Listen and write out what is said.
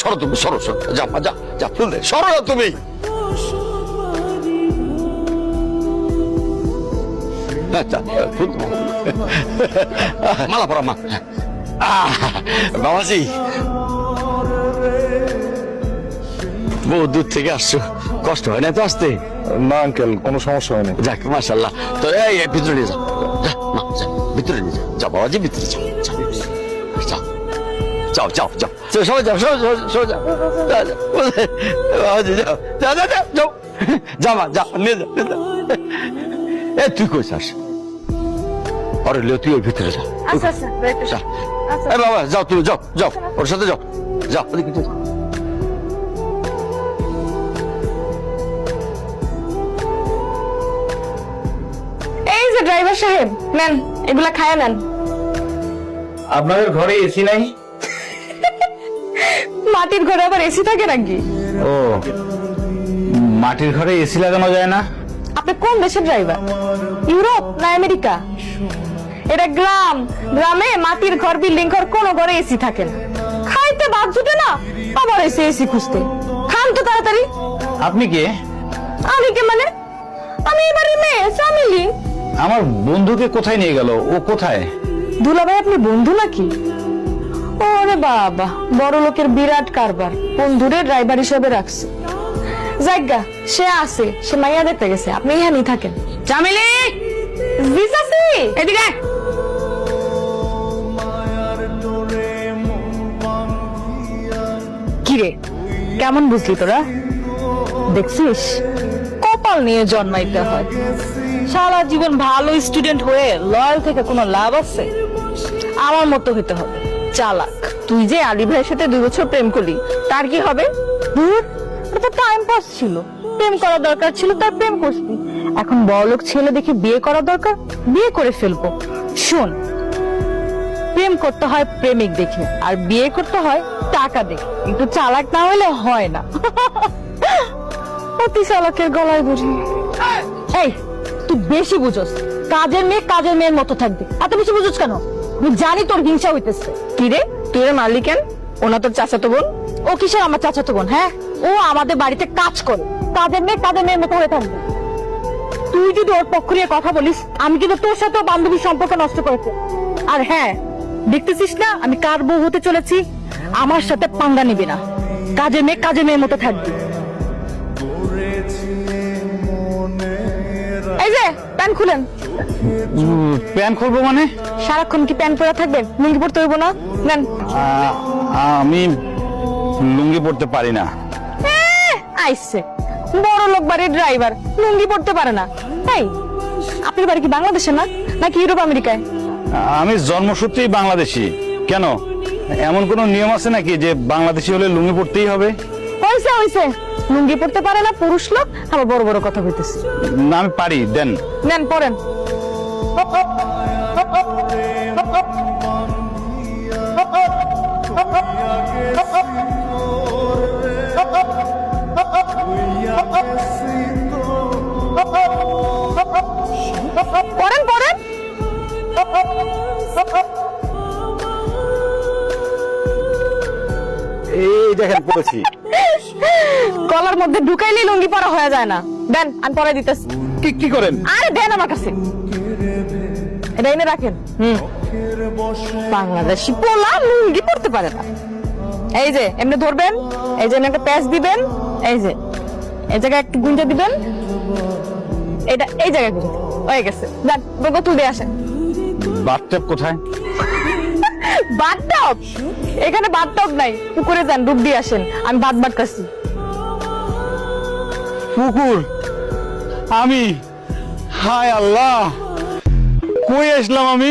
সরো তুমি, সরো সরো, যা যা যা, ফুল দে, সরো না তুমি। মালা পরা মা। বাবাজি, বহু দূর থেকে আসছো, কষ্ট হয় না তো আসতে? না আঙ্কেল, কোনো সমস্যা হয়নি। যাক মাশাআল্লাহ। তো এই ভিতরে নিয়ে যাও, যা মা, যা ভিতরে নিয়ে যাও, যাও বাবাজি, ভিতরে যাও, যাও যাও যাও যাও, সবাই যাও, সবাই যাও, বাবাজি যাও, যাও যাও যাও যাও, যা মা, যা নিয়ে যাও, এ তুই কই যাস? আরে লে, তুই ওই ভিতরে যা। আচ্ছা আচ্ছা, যা, এ বাবা যাও, তুমি যাও, যাও ওর সাথে যাও, যাও ওদিকে যাও। এই যে ড্রাইভার সাহেব, নেন এগুলা খায়া নেন। আপনাদের ঘরে এসি নাই? মাটির ঘরে আবার এসি থাকে নাকি? ও, মাটির ঘরে এসি লাগানো যায় না? আপনি কোন দেশের ড্রাইভার, ইউরোপ না আমেরিকা? এটা গ্রাম, গ্রামে মাটির ঘর, বিল্ডিং ঘর, কোন ঘরে এসি থাকে না। খাইতে বাদ জুটে না, আবার এসে এসি খুঁজতে। খান তো তাড়াতাড়ি। আপনি কে? আমি কে মানে? আমি এবারে মেয়ে চামিলি। আমার বন্ধুকে কোথায় নিয়ে গেল? ও কোথায়? দুলাভাই, আপনি বন্ধু নাকি? ওরে বাবা, বড় লোকের বিরাট কারবার, বন্ধুরে ড্রাইভার হিসেবে রাখছে। জায়গা সে আছে, সে মাইয়া দেখতে গেছে, আপনি এখানেই থাকেন। চামিলি, জিসাসি, এদিকে আয়। কিরে, কেমন বুঝলি তোরা? দেখছিস, কপাল নিয়ে জন্মাইতে হয়। সারা জীবন ভালো স্টুডেন্ট হয়ে লয়াল থেকে কোনো লাভ আছে? আমার মতো হইতে হবে চালাক। তুই যে আলী ভাইয়ের সাথে 2 বছর প্রেম করলি, তার কি হবে? ওটা তো টাইম পাস ছিল, প্রেম করা দরকার ছিল, তার প্রেম করছি। এখন বড়লোক ছেলে দেখে বিয়ে করা দরকার, বিয়ে করে ফেলবো। শোন, প্রেম করতে হয় প্রেমিক দেখে, আর বিয়ে করতে হয় টাকা দেখে, কিন্তু চালাক না হলে হয় না। অতি চালাকের গলায় ধরি। এই, তুই বেশি বুঝোস। কাজের মেয়ে কাজের মেয়ের মতো থাকবি, এত বেশি বুঝোস কেন? আমি জানি তোর হিংসা হইতেছে। কি রে, তুই এর মারলি কেন? ওনা তোর চাচাতো বোন? ও কিসের আমার চাচাতো বোন? হ্যাঁ, ও আমাদের বাড়িতে কাজ করে। কাজের মেয়ে কাজের মেয়ের মতো হয়ে থাকবে। তুই যদি ওর পক্ষ নিয়ে কথা বলিস, আমি কিন্তু তোর সাথে বান্ধবীর সম্পর্ক নষ্ট করেছি। আর হ্যাঁ, দেখতেছিস না আমি কার বউ হতে চলেছি? আমার সাথে পাঙ্গা নিবি না, কাজের মেয়ে কাজের মেয়ের মতো থাকবি। এই যে প্যান্ট খুলেন। প্যান্ট খুলবো মানে? সারাক্ষণ কি প্যান্ট পরে থাকবেন? লুঙ্গি পরতে হইব না? নেন। আমি লুঙ্গি পরতে পারি না। আইসে বড় লোক বাড়ির ড্রাইভার, লুঙ্গি পরতে পারে না? তাই আপনার বাড়ি কি বাংলাদেশে না, নাকি ইউরোপ আমেরিকায়? আমি জন্মসূত্রেই বাংলাদেশি। কেন, এমন কোন নিয়ম আছে নাকি যে বাংলাদেশি হলে লুঙ্গি পরতেই হবে? হইছে হইছে, লুঙ্গি পরতে পারে না পুরুষ লোক, আবার বড় বড় কথা হইতেছে। না, আমি পারি, দেন। নেন পরেন। পরেন পরেন। এই দেখেন পড়েছি। গলার মধ্যে ঢুকাইলেই লুঙ্গি পরা হয়ে যায় না। দেন, আমি পরে দিতেছি। কি করেন? আরে দেন আমার কাছে, এটা এনে রাখেন। বাংলাদেশি পোলা লুঙ্গি পরতে পারে না। এই যে এমনি ধরবেন, এই যে একটা প্যাচ দিবেন, এই যে এই জায়গায় একটু গুঞ্জা দিবেন, এটা এই জায়গায় গুঞ্জা হয়ে গেছে। যান, বোতল দিয়ে আসেন। বাথটব কোথায়? বাথটব? এখানে বাথটব নাই, পুকুরে যান, ডুব দিয়ে আসেন। আমি ভাত বাটকাছি। পুকুর? আমি? হায় আল্লাহ, কই আসলাম আমি?